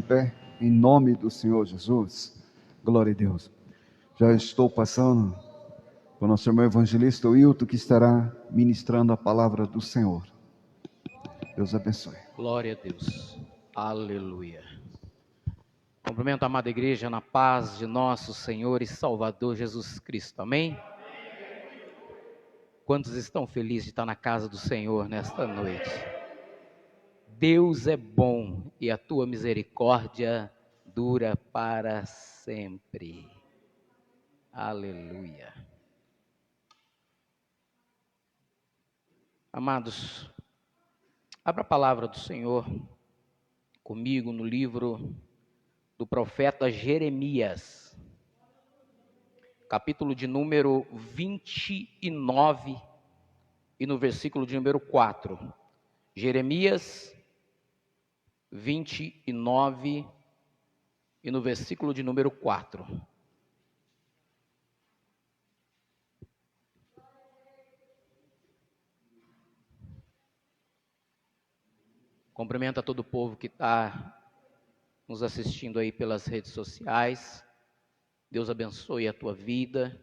pé, em nome do Senhor Jesus. Glória a Deus. Já estou passando para o nosso irmão evangelista Wilton, que estará ministrando a palavra do Senhor. Deus abençoe. Glória a Deus. Aleluia. Cumprimento a amada igreja na paz de nosso Senhor e Salvador Jesus Cristo. Amém? Quantos estão felizes de estar na casa do Senhor nesta noite? Deus é bom e a tua misericórdia dura para sempre. Aleluia. Amados, abra a palavra do Senhor comigo no livro do profeta Jeremias, capítulo de número 29 e no versículo de número 4. Jeremias 29 e no versículo de número 4. Cumprimento a todo o povo que está nos assistindo aí pelas redes sociais. Deus abençoe a tua vida.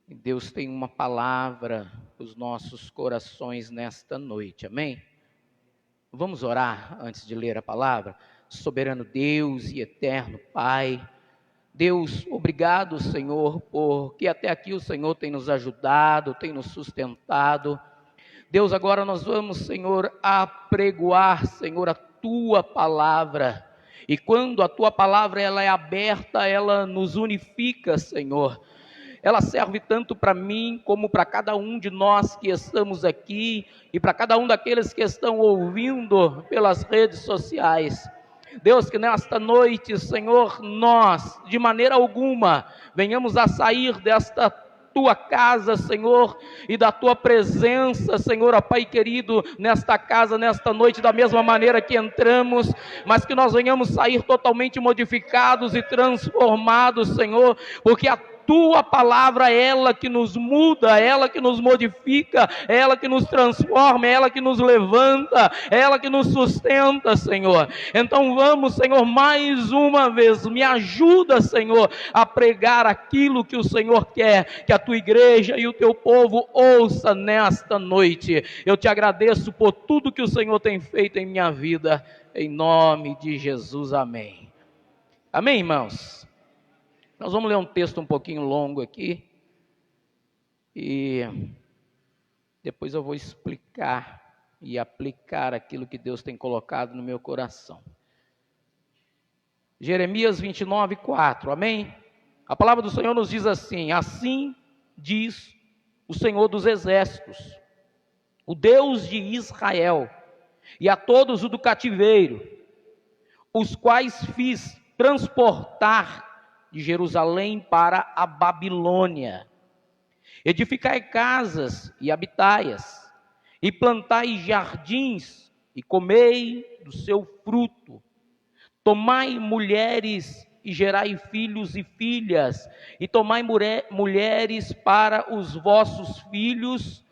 E Deus tem uma palavra para os nossos corações nesta noite, amém? Vamos orar antes de ler a palavra? Soberano Deus e eterno Pai, Deus, obrigado, Senhor, porque até aqui o Senhor tem nos ajudado, tem nos sustentado. Deus, agora nós vamos, Senhor, apregoar, Senhor, a Tua palavra. E quando a Tua palavra ela é aberta, ela nos unifica, Senhor. Ela serve tanto para mim, como para cada um de nós que estamos aqui, e para cada um daqueles que estão ouvindo pelas redes sociais. Deus, que nesta noite, Senhor, nós, de maneira alguma, venhamos a sair desta Tua casa, Senhor, e da Tua presença, Senhor, ó Pai querido, nesta casa, nesta noite, da mesma maneira que entramos, mas que nós venhamos sair totalmente modificados e transformados, Senhor, porque a Tua palavra é ela que nos muda, é ela que nos modifica, é ela que nos transforma, é ela que nos levanta, é ela que nos sustenta, Senhor. Então vamos, Senhor, mais uma vez, me ajuda, Senhor, a pregar aquilo que o Senhor quer, que a Tua igreja e o Teu povo ouça nesta noite. Eu te agradeço por tudo que o Senhor tem feito em minha vida, em nome de Jesus, amém. Amém, irmãos? Nós vamos ler um texto um pouquinho longo aqui, e depois eu vou explicar e aplicar aquilo que Deus tem colocado no meu coração. Jeremias 29, 4, amém? A palavra do Senhor nos diz assim: assim diz o Senhor dos exércitos, o Deus de Israel, e a todos o do cativeiro, os quais fiz transportar de Jerusalém para a Babilônia. Edificai casas e habitai-as, e plantai jardins, e comei do seu fruto. Tomai mulheres e gerai filhos e filhas, e tomai mulheres para os vossos filhos,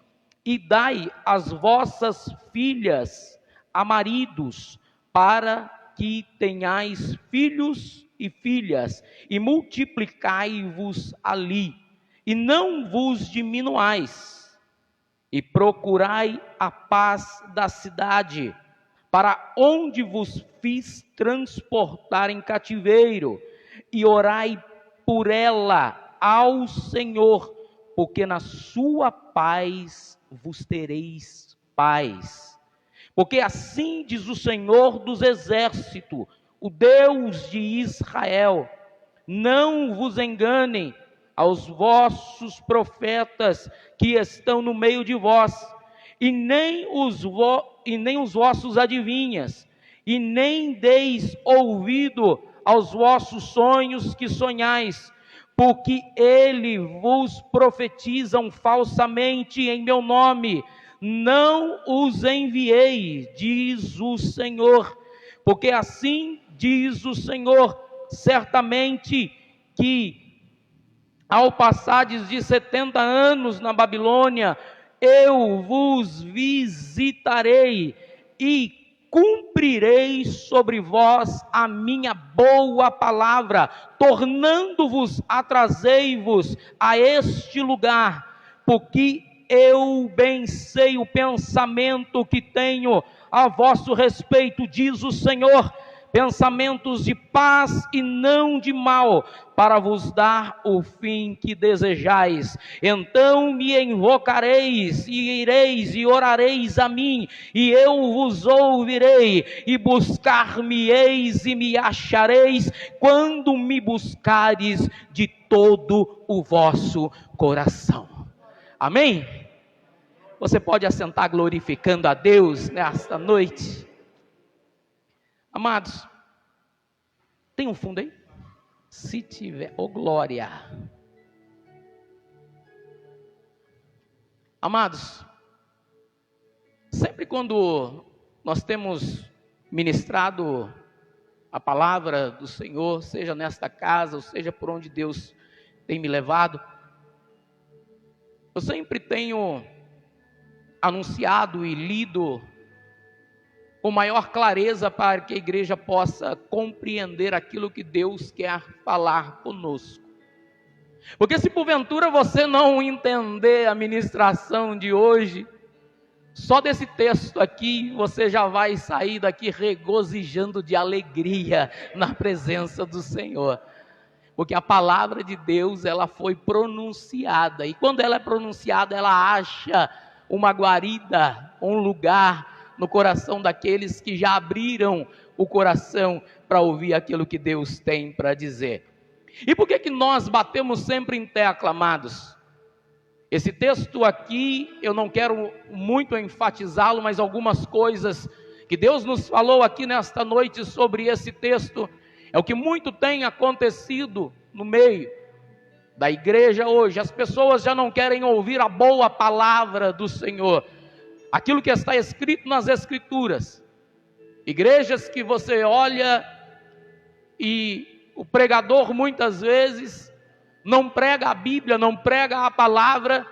e dai as vossas filhas a maridos, para que tenhais filhos e filhas, e multiplicai-vos ali, e não vos diminuais, e procurai a paz da cidade, para onde vos fiz transportar em cativeiro, e orai por ela ao Senhor, porque na sua paz vos tereis paz. Porque assim diz o Senhor dos exércitos, o Deus de Israel: não vos enganem aos vossos profetas que estão no meio de vós, e nem os vossos adivinhas, e nem deis ouvido aos vossos sonhos que sonhais, porque eles vos profetizam falsamente em meu nome. Não os enviei, diz o Senhor, porque assim diz o Senhor: certamente que ao passardes de 70 anos na Babilônia, eu vos visitarei, e cumprirei sobre vós a minha boa palavra, tornando-vos, atrazei-vos a este lugar, porque eu bem sei o pensamento que tenho a vosso respeito, diz o Senhor, pensamentos de paz e não de mal, para vos dar o fim que desejais. Então me invocareis, e ireis e orareis a mim, e eu vos ouvirei, e buscar-me-eis e me achareis, quando me buscares de todo o vosso coração. Amém? Você pode assentar glorificando a Deus nesta noite. Amados, tem um fundo aí? Se tiver, ô glória. Amados, sempre quando nós temos ministrado a palavra do Senhor, seja nesta casa, ou seja por onde Deus tem me levado, eu sempre tenho anunciado e lido com maior clareza para que a igreja possa compreender aquilo que Deus quer falar conosco. Porque se porventura você não entender a ministração de hoje, só desse texto aqui você já vai sair daqui regozijando de alegria na presença do Senhor. Porque a palavra de Deus, ela foi pronunciada, e quando ela é pronunciada, ela acha uma guarida, um lugar no coração daqueles que já abriram o coração para ouvir aquilo que Deus tem para dizer. E por que nós batemos sempre em tecla, amados? Esse texto aqui, eu não quero muito enfatizá-lo, mas algumas coisas que Deus nos falou aqui nesta noite sobre esse texto, é o que muito tem acontecido no meio da igreja hoje. As pessoas já não querem ouvir a boa palavra do Senhor, aquilo que está escrito nas Escrituras. Igrejas que você olha e o pregador muitas vezes não prega a Bíblia, não prega a palavra,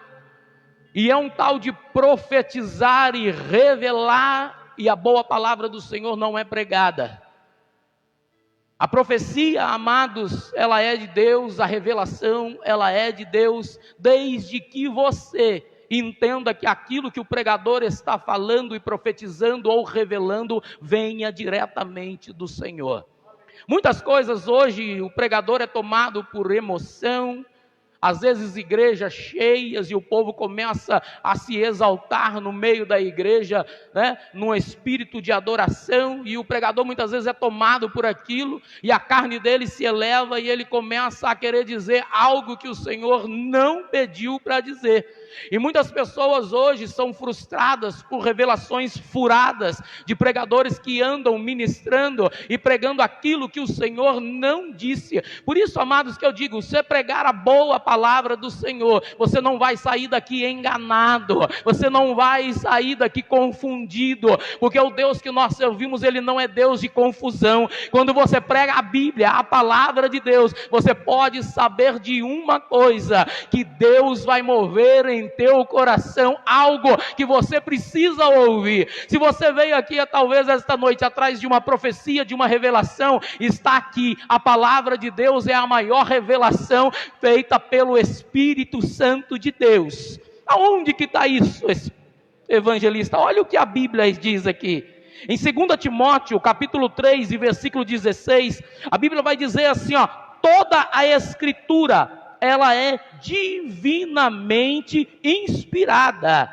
e é um tal de profetizar e revelar, e a boa palavra do Senhor não é pregada. A profecia, amados, ela é de Deus, a revelação, ela é de Deus, desde que você entenda que aquilo que o pregador está falando e profetizando ou revelando venha diretamente do Senhor. Muitas coisas hoje o pregador é tomado por emoção, às vezes igrejas cheias e o povo começa a se exaltar no meio da igreja, né, num espírito de adoração, e o pregador muitas vezes é tomado por aquilo, e a carne dele se eleva e ele começa a querer dizer algo que o Senhor não pediu para dizer. E muitas pessoas hoje são frustradas por revelações furadas de pregadores que andam ministrando e pregando aquilo que o Senhor não disse. Por isso, amados, que eu digo, se pregar a boa palavra do Senhor, você não vai sair daqui enganado, você não vai sair daqui confundido, porque o Deus que nós servimos, Ele não é Deus de confusão. Quando você prega a Bíblia, a palavra de Deus, você pode saber de uma coisa, que Deus vai mover em teu coração algo que você precisa ouvir. Se você veio aqui talvez esta noite atrás de uma profecia, de uma revelação, está aqui, a palavra de Deus é a maior revelação feita pelo Espírito Santo de Deus. Aonde que está isso, evangelista? Olha o que a Bíblia diz aqui. Em 2 Timóteo, capítulo 3, e versículo 16, a Bíblia vai dizer assim, ó: toda a Escritura, ela é divinamente inspirada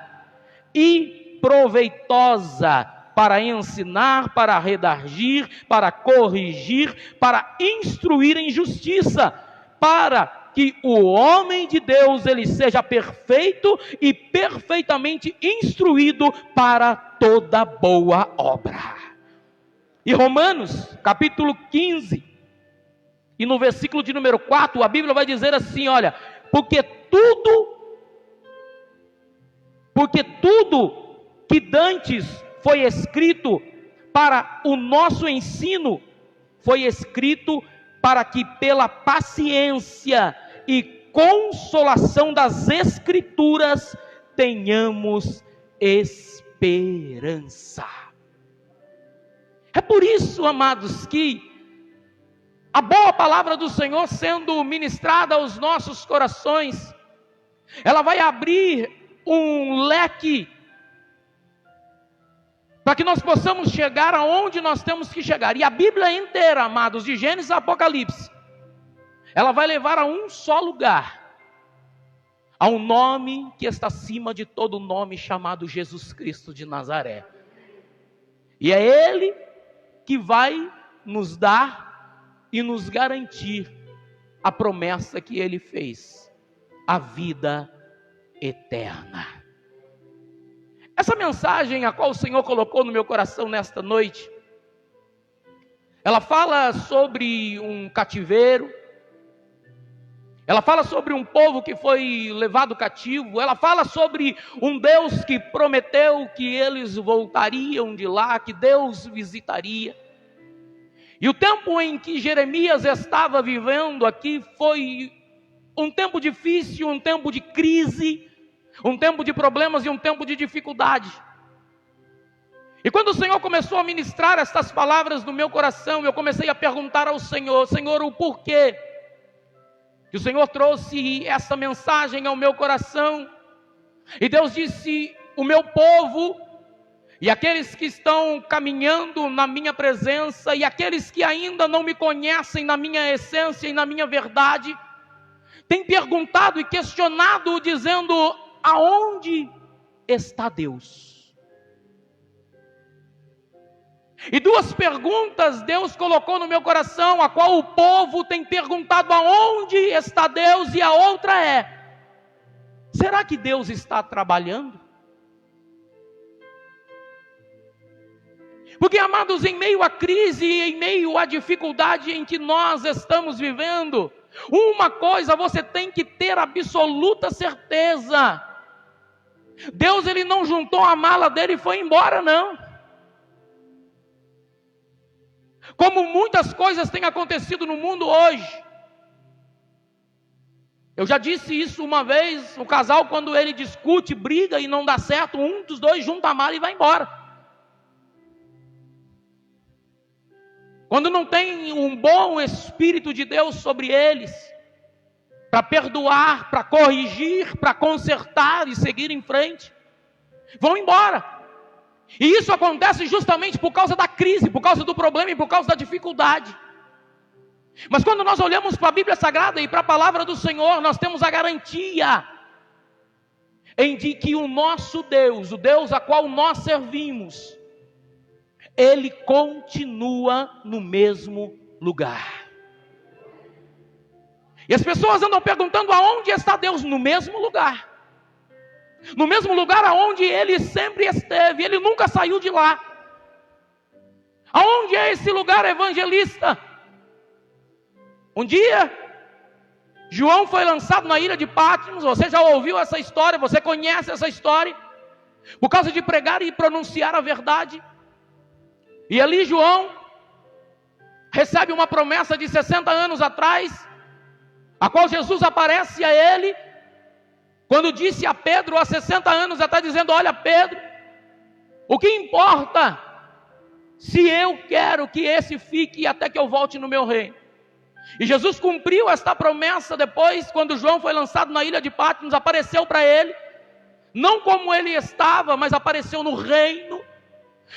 e proveitosa para ensinar, para redarguir, para corrigir, para instruir em justiça, para que o homem de Deus ele seja perfeito e perfeitamente instruído para toda boa obra. E Romanos, capítulo 15, e no versículo de número 4, a Bíblia vai dizer assim, olha: porque tudo que dantes foi escrito para o nosso ensino, foi escrito para que pela paciência e consolação das Escrituras tenhamos esperança. É por isso, amados, que a boa palavra do Senhor sendo ministrada aos nossos corações, ela vai abrir um leque para que nós possamos chegar aonde nós temos que chegar. E a Bíblia inteira, amados, de Gênesis a Apocalipse, ela vai levar a um só lugar, a um nome que está acima de todo nome, chamado Jesus Cristo de Nazaré. E é Ele que vai nos dar e nos garantir a promessa que Ele fez, a vida eterna. Essa mensagem a qual o Senhor colocou no meu coração nesta noite, ela fala sobre um cativeiro, ela fala sobre um povo que foi levado cativo, ela fala sobre um Deus que prometeu que eles voltariam de lá, que Deus visitaria. E o tempo em que Jeremias estava vivendo aqui foi um tempo difícil, um tempo de crise, um tempo de problemas e um tempo de dificuldade. E quando o Senhor começou a ministrar estas palavras no meu coração, eu comecei a perguntar ao Senhor: Senhor, o porquê que o Senhor trouxe essa mensagem ao meu coração? E Deus disse: o meu povo, e aqueles que estão caminhando na minha presença, e aqueles que ainda não me conhecem na minha essência e na minha verdade, têm perguntado e questionado, dizendo: aonde está Deus? E duas perguntas Deus colocou no meu coração, a qual o povo tem perguntado: aonde está Deus? E a outra é: será que Deus está trabalhando? Porque, amados, em meio à crise, em meio à dificuldade em que nós estamos vivendo, uma coisa você tem que ter absoluta certeza: Deus, Ele não juntou a mala dele e foi embora, não. Como muitas coisas têm acontecido no mundo hoje. Eu já disse isso uma vez: o casal, quando ele discute, briga e não dá certo, um dos dois junta a mala e vai embora. Quando não tem um bom Espírito de Deus sobre eles, para perdoar, para corrigir, para consertar e seguir em frente, vão embora. E isso acontece justamente por causa da crise, por causa do problema e por causa da dificuldade. Mas quando nós olhamos para a Bíblia Sagrada e para a palavra do Senhor, nós temos a garantia de que o nosso Deus, o Deus a qual nós servimos, Ele continua no mesmo lugar. E as pessoas andam perguntando: aonde está Deus? No mesmo lugar. No mesmo lugar aonde Ele sempre esteve, Ele nunca saiu de lá. Aonde é esse lugar, evangelista? Um dia, João foi lançado na ilha de Patmos. Você já ouviu essa história, você conhece essa história, por causa de pregar e pronunciar a verdade. E ali João recebe uma promessa de 60 anos atrás, a qual Jesus aparece a ele, quando disse a Pedro há 60 anos atrás, dizendo: olha, Pedro, o que importa se eu quero que esse fique até que eu volte no meu reino? E Jesus cumpriu esta promessa depois, quando João foi lançado na ilha de Patmos, apareceu para ele, não como ele estava, mas apareceu no reino.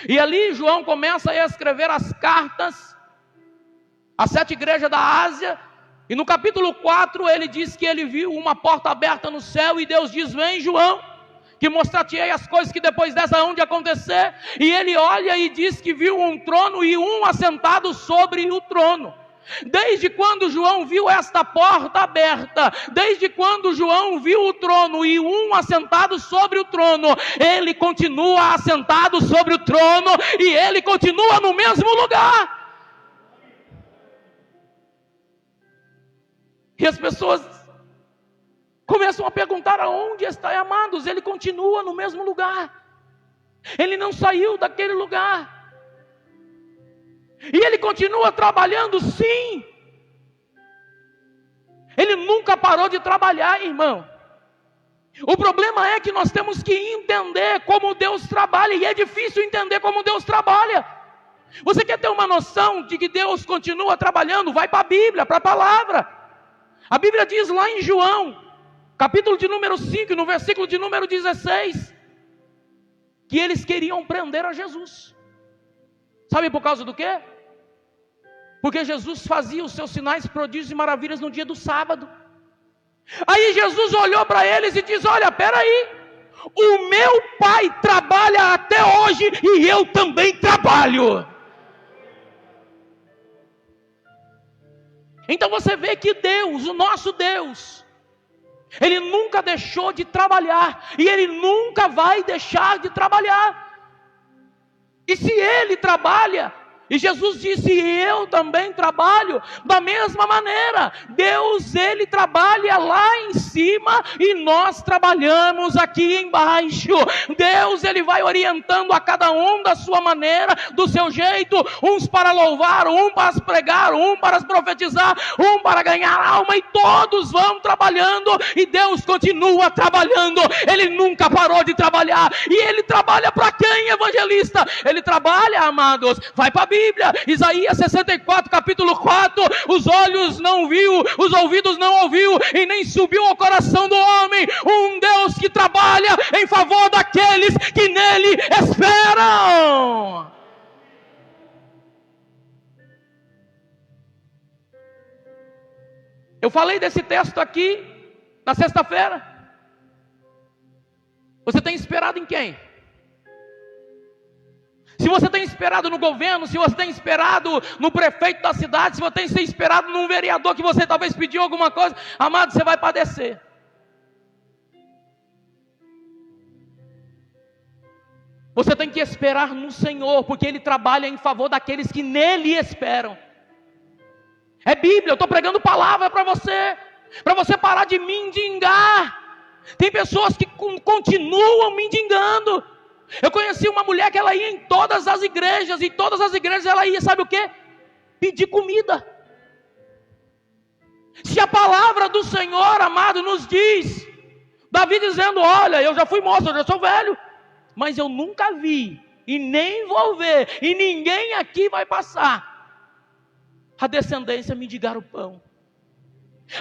E ali João começa a escrever as cartas às 7 igrejas da Ásia. E no capítulo 4 ele diz que ele viu uma porta aberta no céu, e Deus diz: vem, João, que mostrar-te-ei as coisas que depois dessa hão de acontecer. E ele olha e diz que viu um trono e um assentado sobre o trono. Desde quando João viu esta porta aberta, desde quando João viu o trono e um assentado sobre o trono, ele continua assentado sobre o trono e ele continua no mesmo lugar. E as pessoas começam a perguntar: aonde está, amados? Ele continua no mesmo lugar. Ele não saiu daquele lugar. E ele continua trabalhando, sim. Ele nunca parou de trabalhar, irmão. O problema é que nós temos que entender como Deus trabalha. E é difícil entender como Deus trabalha, Você quer ter uma noção de que Deus continua trabalhando? Vai para a Bíblia, para a palavra. A Bíblia diz lá em João, capítulo de número 5, no versículo de número 16, que eles queriam prender a Jesus. Sabe por causa do quê? Porque Jesus fazia os seus sinais, prodígios e maravilhas no dia do sábado. Aí Jesus olhou para eles e diz: olha, peraí, o meu pai trabalha até hoje e eu também trabalho. Então você vê que Deus, o nosso Deus, Ele nunca deixou de trabalhar, e Ele nunca vai deixar de trabalhar. E se Ele trabalha, e Jesus disse: eu também trabalho, da mesma maneira, Deus, Ele trabalha lá em cima, e nós trabalhamos aqui embaixo. Deus, Ele vai orientando a cada um da sua maneira, do seu jeito, uns para louvar, um para pregar, um para profetizar, um para ganhar alma, e todos vão trabalhando, e Deus continua trabalhando. Ele nunca parou de trabalhar. E Ele trabalha para quem, evangelista? Ele trabalha, amados, vai para a Bíblia, Isaías 64, capítulo 4, os olhos não viu, os ouvidos não ouviu, e nem subiu ao coração do homem, um Deus que trabalha em favor daqueles que nele esperam. Eu falei desse texto aqui na sexta-feira. Você tem esperado em quem? Se você tem esperado no governo, se você tem esperado no prefeito da cidade, se você tem esperado num vereador que você talvez pediu alguma coisa, amado, você vai padecer. Você tem que esperar no Senhor, porque Ele trabalha em favor daqueles que nele esperam. É Bíblia, eu estou pregando palavra para você parar de mendigar. Tem pessoas que continuam mendigando. Eu conheci uma mulher que ela ia em todas as igrejas, e todas as igrejas ela ia, sabe o quê? Pedir comida. Se a palavra do Senhor, amado, nos diz, Davi dizendo: olha, eu já fui moço, eu já sou velho, mas eu nunca vi, e nem vou ver, e ninguém aqui vai passar a descendência mendigar o pão.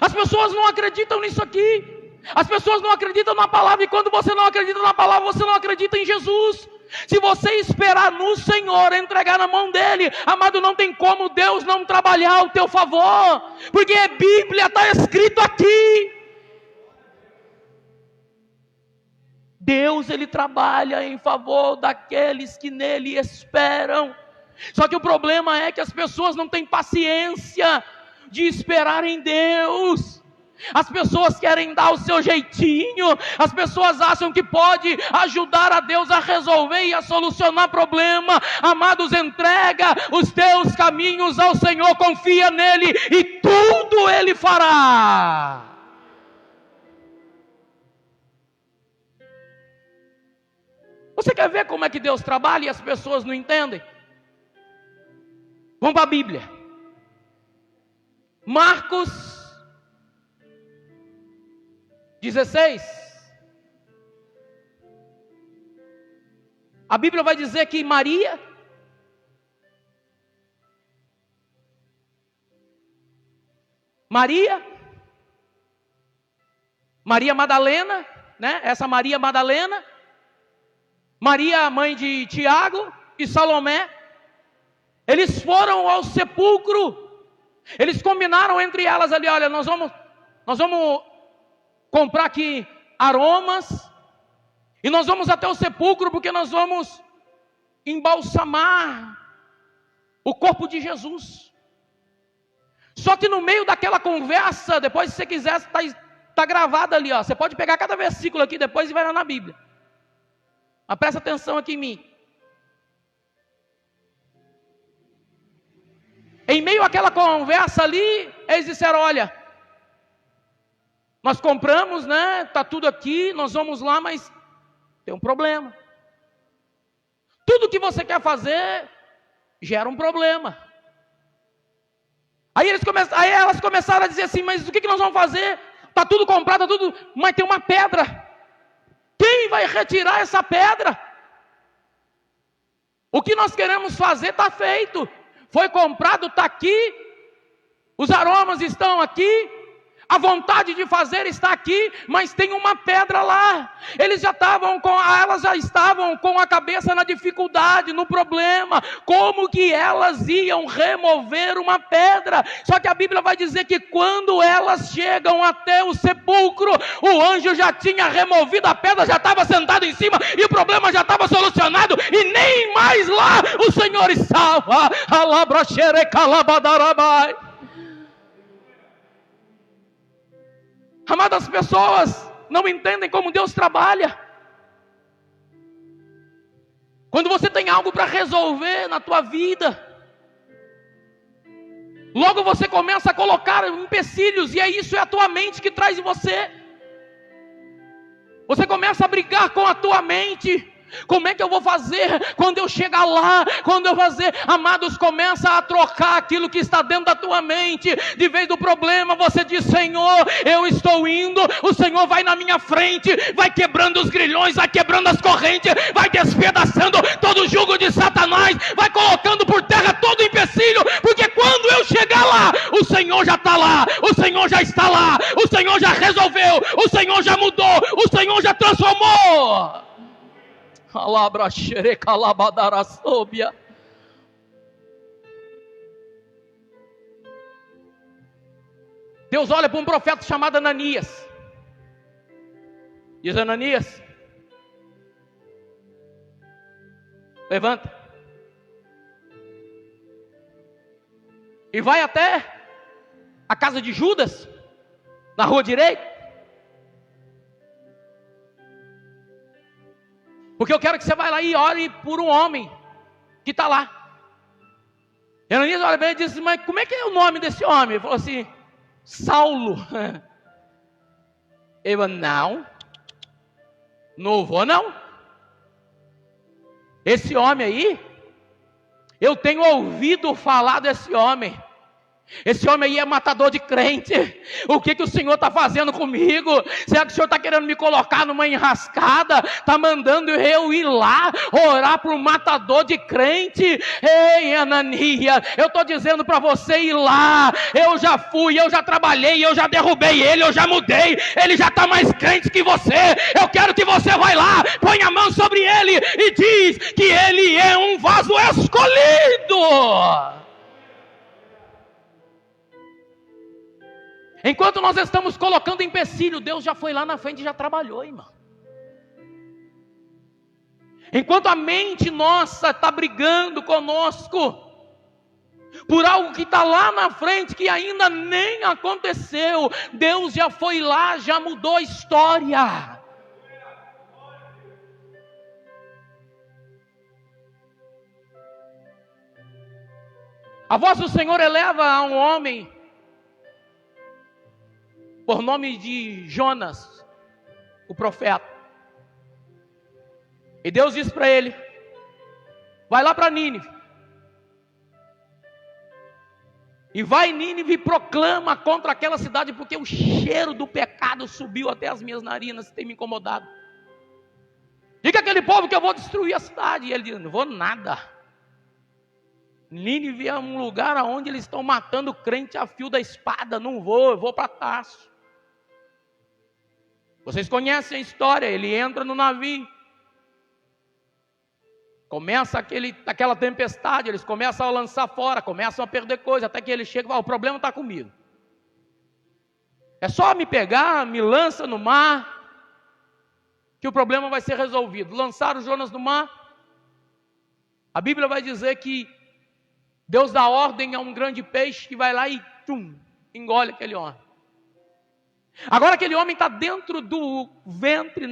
As pessoas não acreditam nisso aqui. As pessoas não acreditam na palavra, e quando você não acredita na palavra, você não acredita em Jesus. Se você esperar no Senhor, entregar na mão dele, amado, não tem como Deus não trabalhar ao teu favor, porque é Bíblia, está escrito aqui. Deus, Ele trabalha em favor daqueles que nele esperam. Só que o problema é que as pessoas não têm paciência de esperar em Deus. As pessoas querem dar o seu jeitinho, as pessoas acham que pode ajudar a Deus a resolver e a solucionar problema. Amados, entrega os teus caminhos ao Senhor, confia nele e tudo Ele fará. Você quer ver como é que Deus trabalha e as pessoas não entendem? Vamos para a Bíblia. Marcos 16. A Bíblia vai dizer que Maria Madalena, né? Essa Maria Madalena, Maria, mãe de Tiago e Salomé, eles foram ao sepulcro. Eles combinaram entre elas ali: olha, nós vamos comprar aqui aromas, e nós vamos até o sepulcro, porque nós vamos embalsamar o corpo de Jesus. Só que no meio daquela conversa, depois, se você quiser, está gravado ali, ó. Você pode pegar cada versículo aqui depois e vai lá na Bíblia. Mas presta atenção aqui em mim. Em meio àquela conversa ali, eles disseram: olha, nós compramos, né? Está tudo aqui, nós vamos lá, mas tem um problema. Tudo que você quer fazer gera um problema. Aí elas começaram a dizer assim: mas o que nós vamos fazer? Está tudo comprado, tá tudo, mas tem uma pedra. Quem vai retirar essa pedra? O que nós queremos fazer está feito. Foi comprado, está aqui. Os aromas estão aqui. A vontade de fazer está aqui, mas tem uma pedra lá. Elas já estavam com a cabeça na dificuldade, no problema. Como que elas iam remover uma pedra? Só que a Bíblia vai dizer que quando elas chegam até o sepulcro, o anjo já tinha removido a pedra, já estava sentado em cima e o problema já estava solucionado e nem mais lá o Senhor estava. Alabraxerecalabadarabai. Amadas, pessoas não entendem como Deus trabalha. Quando você tem algo para resolver na tua vida, logo você começa a colocar empecilhos, e isso é a tua mente que traz em você. Você começa a brigar com a tua mente. Como é que eu vou fazer quando eu chegar lá? Quando eu fazer, amados, começa a trocar aquilo que está dentro da tua mente. De vez do problema, você diz: Senhor, eu estou indo. O Senhor vai na minha frente, vai quebrando os grilhões, vai quebrando as correntes, vai despedaçando todo o jugo de Satanás, vai colocando por terra todo o empecilho, porque quando eu chegar lá, o Senhor já está lá, o Senhor já está lá, o Senhor já resolveu, o Senhor já mudou, o Senhor já transformou. Deus olha para um profeta chamado Ananias. Diz: Ananias, levanta e vai até a casa de Judas, na rua direita, porque eu quero que você vá lá e ore por um homem que está lá. E Ananias olha bem e diz: mas como é que é o nome desse homem? Ele falou assim: Saulo. Ele falou: não vou não. Esse homem aí, eu tenho ouvido falar desse homem. Esse homem aí é matador de crente. O que o Senhor está fazendo comigo? Será que o Senhor está querendo me colocar numa enrascada? Está mandando eu ir lá orar para um matador de crente? Ei, Ananias, eu estou dizendo para você ir lá. Eu já fui, eu já trabalhei, eu já derrubei ele, eu já mudei. Ele já está mais crente que você. Eu quero que você vá lá, põe a mão sobre ele e diz que ele é um vaso escolhido. Enquanto nós estamos colocando empecilho, Deus já foi lá na frente e já trabalhou, irmão. Enquanto a mente nossa está brigando conosco por algo que está lá na frente, que ainda nem aconteceu, Deus já foi lá, já mudou a história. A voz do Senhor eleva a um homem por nome de Jonas, o profeta. E Deus diz para ele: vai lá para Nínive. E vai em Nínive e proclama contra aquela cidade, porque o cheiro do pecado subiu até as minhas narinas, tem me incomodado. Diga aquele povo que eu vou destruir a cidade. E ele diz: não vou nada. Nínive é um lugar onde eles estão matando crente a fio da espada. Não vou, eu vou para Tarso. Vocês conhecem a história. Ele entra no navio, começa aquela tempestade, eles começam a lançar fora, começam a perder coisa, até que ele chega e fala: o problema está comigo, é só me pegar, me lança no mar, que o problema vai ser resolvido. Lançaram Jonas no mar. A Bíblia vai dizer que Deus dá ordem a um grande peixe que vai lá e engole aquele homem. Agora aquele homem está dentro do ventre,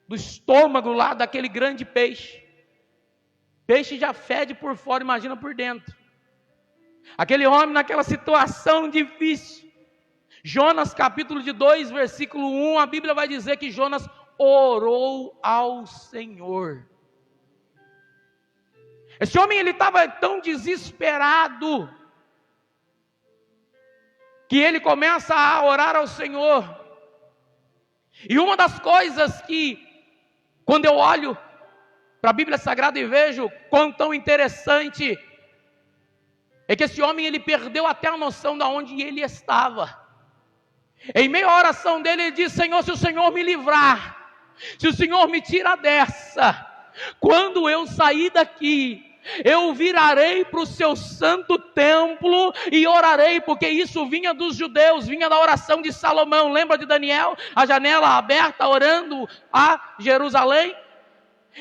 do estômago lá daquele grande peixe. Peixe já fede por fora, imagina por dentro. Aquele homem naquela situação difícil. Jonas capítulo 2, versículo 1, a Bíblia vai dizer que Jonas orou ao Senhor. Esse homem, ele estava tão desesperado, que ele começa a orar ao Senhor. E uma das coisas que, quando eu olho para a Bíblia Sagrada e vejo quão tão interessante é que esse homem, ele perdeu até a noção de onde ele estava. Em meio à oração dele, ele diz: Senhor, se o Senhor me livrar, se o Senhor me tira dessa, quando eu sair daqui, eu virarei para o seu santo templo e orarei, porque isso vinha dos judeus, vinha da oração de Salomão. Lembra de Daniel? A janela aberta, orando a Jerusalém.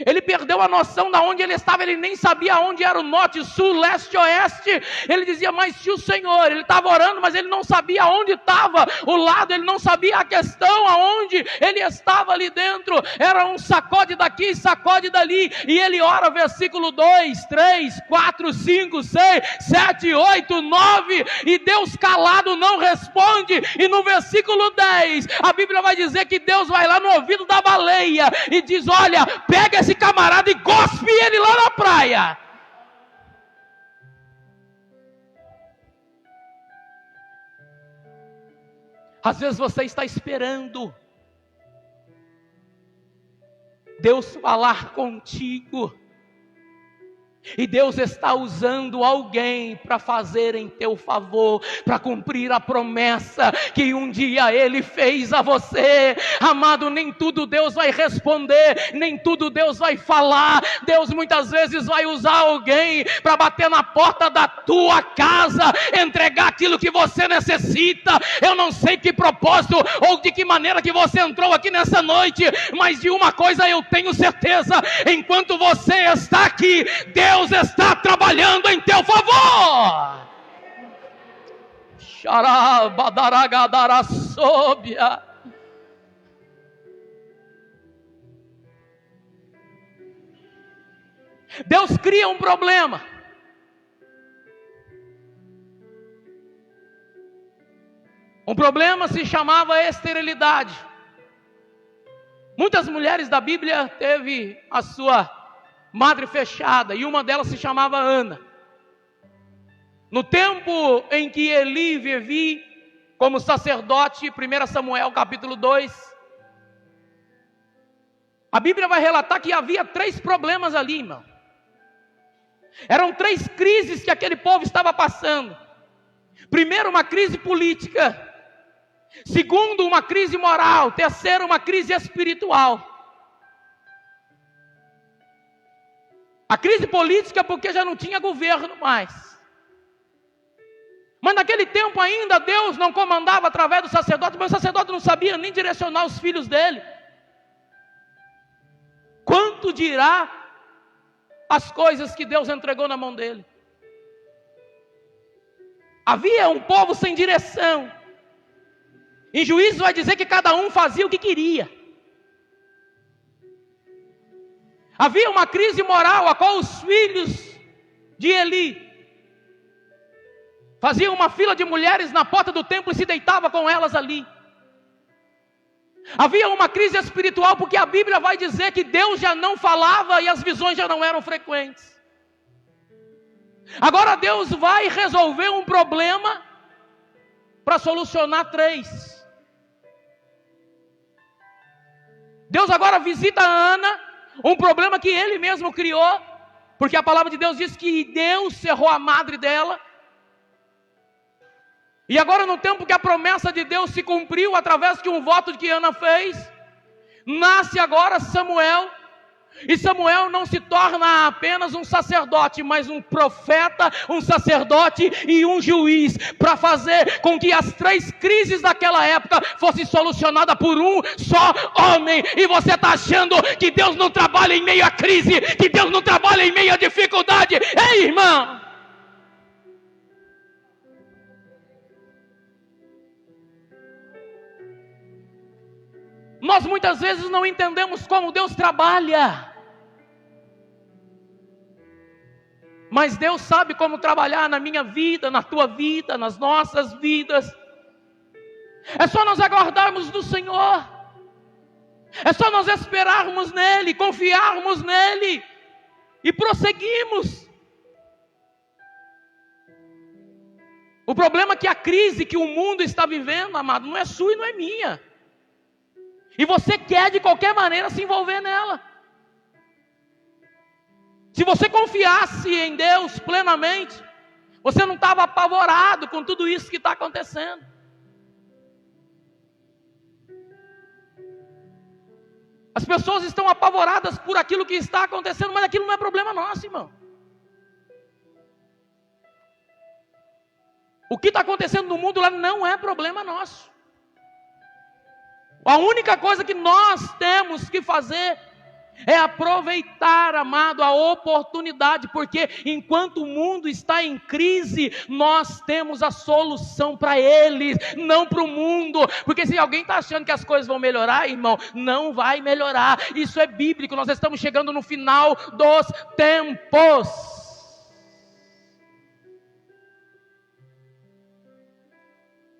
Ele perdeu a noção de onde ele estava, ele nem sabia onde era o norte, sul, leste, oeste. Ele dizia: mas se o Senhor, ele estava orando, mas ele não sabia onde estava o lado, ele não sabia a questão, aonde ele estava ali dentro. Era um sacode daqui, sacode dali, e ele ora, versículo 2, 3, 4, 5, 6, 7, 8, 9, e Deus calado não responde. E no versículo 10, a Bíblia vai dizer que Deus vai lá no ouvido da baleia e diz: olha, pega esse camarada e gospe ele lá na praia. Às vezes você está esperando Deus falar contigo, e Deus está usando alguém para fazer em teu favor, para cumprir a promessa que um dia Ele fez a você. Amado, nem tudo Deus vai responder, nem tudo Deus vai falar. Deus muitas vezes vai usar alguém para bater na porta da tua casa, entregar aquilo que você necessita. Eu não sei que propósito ou de que maneira que você entrou aqui nessa noite, mas de uma coisa eu tenho certeza: enquanto você está aqui, Deus está trabalhando em teu favor. Xarabadaragadaraçóbia. Deus cria um problema. Um problema se chamava esterilidade. Muitas mulheres da Bíblia teve a sua madre fechada, e uma delas se chamava Ana. No tempo em que Eli vivia como sacerdote, 1 Samuel capítulo 2, a Bíblia vai relatar que havia 3 problemas ali, irmão. Eram 3 crises que aquele povo estava passando. Primeiro, uma crise política. Segundo, uma crise moral. Terceiro, uma crise espiritual. A crise política porque já não tinha governo mais. Mas naquele tempo ainda Deus não comandava através do sacerdote, mas o sacerdote não sabia nem direcionar os filhos dele. Quanto dirá as coisas que Deus entregou na mão dele? Havia um povo sem direção. Em Juízes vai dizer que cada um fazia o que queria. Havia uma crise moral, a qual os filhos de Eli faziam uma fila de mulheres na porta do templo e se deitavam com elas ali. Havia uma crise espiritual, porque a Bíblia vai dizer que Deus já não falava e as visões já não eram frequentes. Agora Deus vai resolver um problema para solucionar 3. Deus agora visita a Ana, um problema que ele mesmo criou, porque a palavra de Deus diz que Deus cerrou a madre dela. E agora, no tempo que a promessa de Deus se cumpriu através de um voto que Ana fez, nasce agora Samuel. E Samuel não se torna apenas um sacerdote, mas um profeta, um sacerdote e um juiz, para fazer com que as 3 crises daquela época fossem solucionadas por um só homem. E você está achando que Deus não trabalha em meio à crise, que Deus não trabalha em meio à dificuldade? Ei, irmão! Nós muitas vezes não entendemos como Deus trabalha, mas Deus sabe como trabalhar na minha vida, na tua vida, nas nossas vidas. É só nós aguardarmos do Senhor, é só nós esperarmos nele, confiarmos nele e prosseguirmos. O problema é que a crise que o mundo está vivendo, amado, não é sua e não é minha. E você quer de qualquer maneira se envolver nela. Se você confiasse em Deus plenamente, você não estava apavorado com tudo isso que está acontecendo. As pessoas estão apavoradas por aquilo que está acontecendo, mas aquilo não é problema nosso, irmão. O que está acontecendo no mundo lá não é problema nosso. A única coisa que nós temos que fazer é aproveitar, amado, a oportunidade, porque enquanto o mundo está em crise, nós temos a solução para eles, não para o mundo, porque se alguém está achando que as coisas vão melhorar, irmão, não vai melhorar, isso é bíblico, nós estamos chegando no final dos tempos.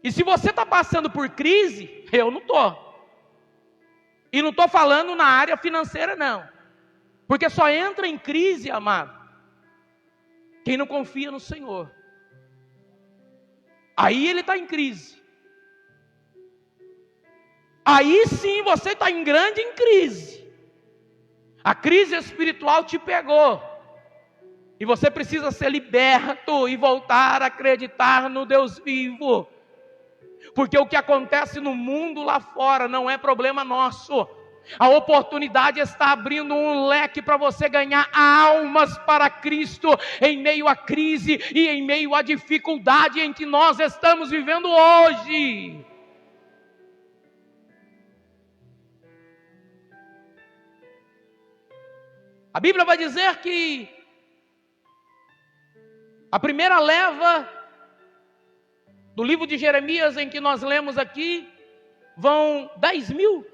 E se você está passando por crise, eu não estou. E não estou falando na área financeira, não. Porque só entra em crise, amado, quem não confia no Senhor. Aí ele está em crise. Aí sim você está em grande crise. A crise espiritual te pegou. E você precisa ser liberto e voltar a acreditar no Deus vivo. Porque o que acontece no mundo lá fora não é problema nosso. A oportunidade está abrindo um leque para você ganhar almas para Cristo em meio à crise e em meio à dificuldade em que nós estamos vivendo hoje. A Bíblia vai dizer que a primeira leva do livro de Jeremias, em que nós lemos aqui, vão 10 mil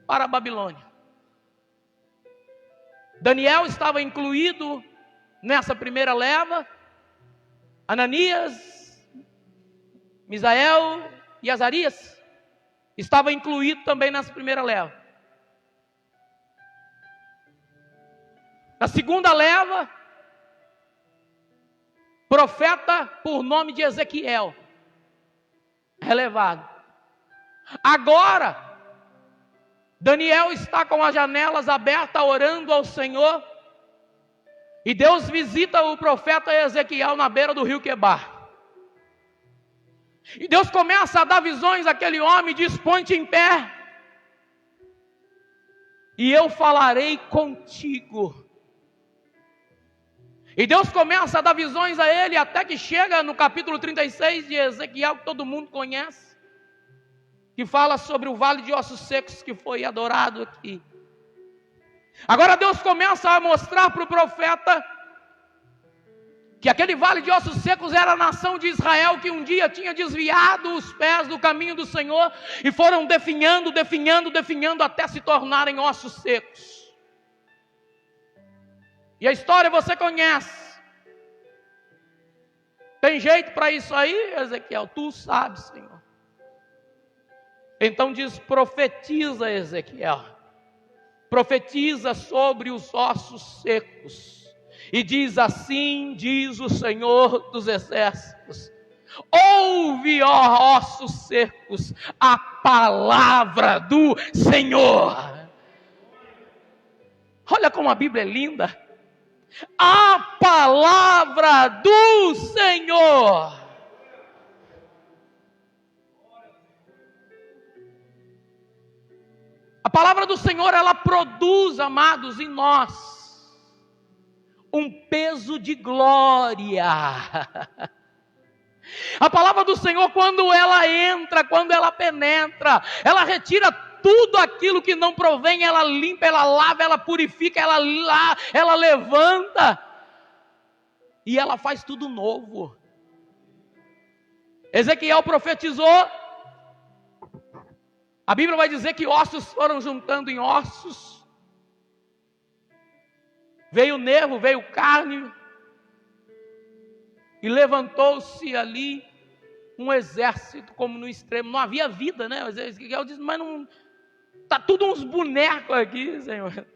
para a Babilônia. Daniel estava incluído nessa primeira leva, Ananias, Misael e Azarias estava incluído também nessa primeira leva. Na segunda leva, profeta por nome de Ezequiel, relevado. Agora, Daniel está com as janelas abertas, orando ao Senhor, e Deus visita o profeta Ezequiel na beira do rio Quebar. E Deus começa a dar visões àquele homem, diz: põe-te em pé, e eu falarei contigo. E Deus começa a dar visões a ele, até que chega no capítulo 36 de Ezequiel, que todo mundo conhece, que fala sobre o vale de ossos secos que foi adorado aqui. Agora Deus começa a mostrar para o profeta que aquele vale de ossos secos era a nação de Israel, que um dia tinha desviado os pés do caminho do Senhor, e foram definhando, até se tornarem ossos secos. E a história você conhece. Tem jeito para isso aí, Ezequiel? Tu sabes, Senhor. Então diz: profetiza, Ezequiel. Profetiza sobre os ossos secos. E diz: assim diz o Senhor dos Exércitos: ouve, ó ossos secos, a palavra do Senhor. Olha como a Bíblia é linda. A palavra do Senhor. A palavra do Senhor, ela produz, amados, em nós um peso de glória. A palavra do Senhor, quando ela entra, quando ela penetra, ela retira tudo aquilo que não provém, ela limpa, ela lava, ela purifica, ela levanta, e ela faz tudo novo. Ezequiel profetizou, a Bíblia vai dizer que ossos foram juntando em ossos, veio nervo, veio carne, e levantou-se ali um exército como no extremo. Não havia vida, né? Ezequiel diz: mas não, está tudo uns bonecos aqui, Senhor.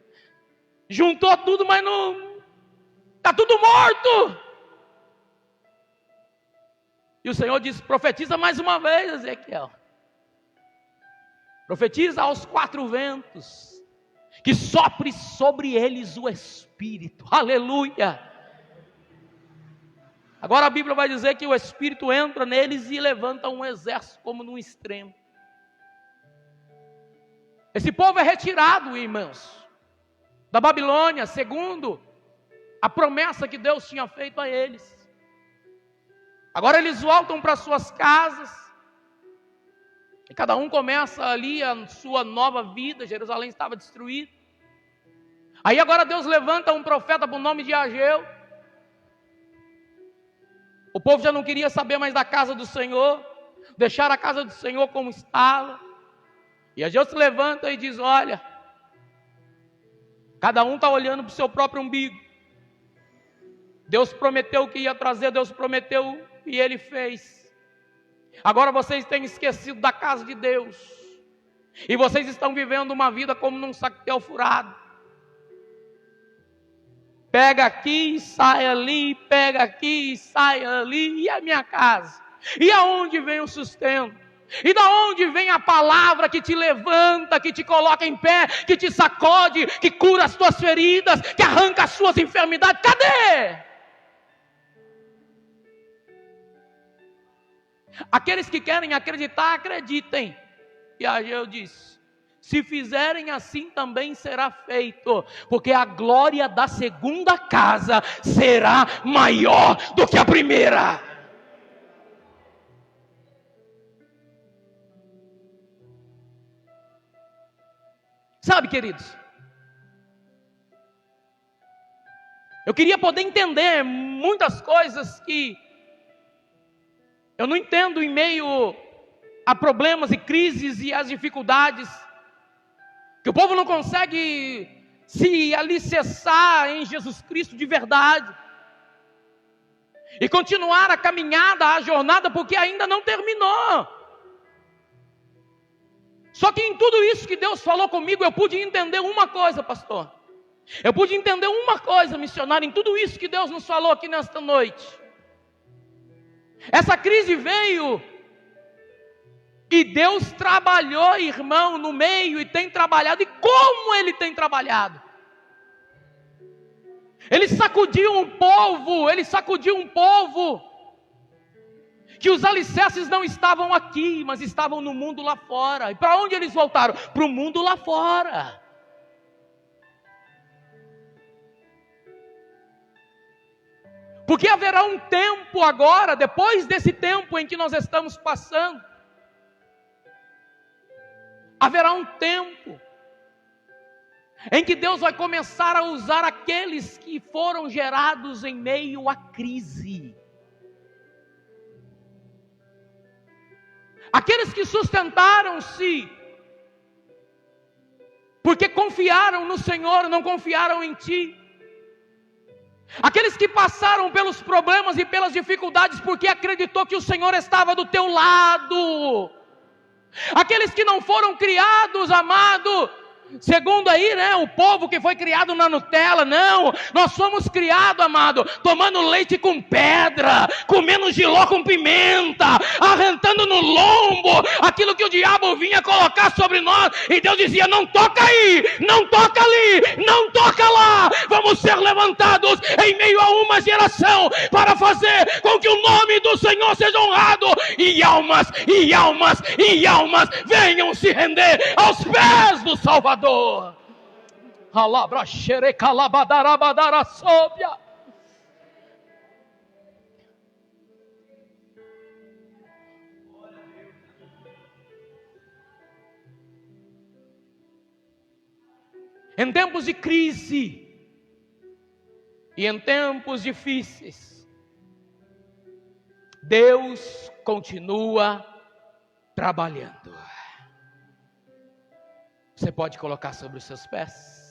Juntou tudo, mas não, está tudo morto. E o Senhor disse: profetiza mais uma vez, Ezequiel. Profetiza aos quatro ventos, que sopre sobre eles o Espírito. Aleluia! Agora a Bíblia vai dizer que o Espírito entra neles e levanta um exército como num extremo. Esse povo é retirado, irmãos, da Babilônia, segundo a promessa que Deus tinha feito a eles. Agora eles voltam para suas casas, e cada um começa ali a sua nova vida. Jerusalém estava destruída. Aí agora Deus levanta um profeta por nome de Ageu. O povo já não queria saber mais da casa do Senhor, deixaram a casa do Senhor como estava. E Ageu se levanta e diz: olha, cada um está olhando para o seu próprio umbigo. Deus prometeu que ia trazer, Deus prometeu e Ele fez. Agora vocês têm esquecido da casa de Deus, e vocês estão vivendo uma vida como num saquetel furado. Pega aqui e sai ali, pega aqui e sai ali. E a minha casa? E aonde vem o sustento? E da onde vem a palavra que te levanta, que te coloca em pé, que te sacode, que cura as tuas feridas, que arranca as suas enfermidades? Cadê? Aqueles que querem acreditar, acreditem. E Ageu disse: se fizerem assim também será feito, porque a glória da segunda casa será maior do que a primeira. Sabe, queridos, eu queria poder entender muitas coisas que eu não entendo em meio a problemas e crises e as dificuldades, que o povo não consegue se alicerçar em Jesus Cristo de verdade, e continuar a caminhada, a jornada, porque ainda não terminou. Só que em tudo isso que Deus falou comigo, eu pude entender uma coisa, pastor. Eu pude entender uma coisa, missionário, em tudo isso que Deus nos falou aqui nesta noite. Essa crise veio e Deus trabalhou, irmão, no meio, e tem trabalhado. E como Ele tem trabalhado? Ele sacudiu um povo que os alicerces não estavam aqui, mas estavam no mundo lá fora. E para onde eles voltaram? Para o mundo lá fora. Porque haverá um tempo agora, depois desse tempo em que nós estamos passando, haverá um tempo em que Deus vai começar a usar aqueles que foram gerados em meio à crise. Aqueles que sustentaram-se, porque confiaram no Senhor, não confiaram em ti. Aqueles que passaram pelos problemas e pelas dificuldades, porque acreditou que o Senhor estava do teu lado. Aqueles que não foram criados, amado, segundo aí, o povo que foi criado na Nutella. Não, nós fomos criados, amado, tomando leite com pedra, comendo jiló com pimenta, arrancando no lombo aquilo que o diabo vinha colocar sobre nós, e Deus dizia: não toca aí, não toca ali, não toca lá. Vamos ser levantados em meio a uma geração para fazer com que o nome do Senhor seja honrado, e almas venham se render aos pés do Salvador. Em tempos de crise e em tempos difíceis, Deus continua trabalhando. Você pode colocar sobre os seus pés?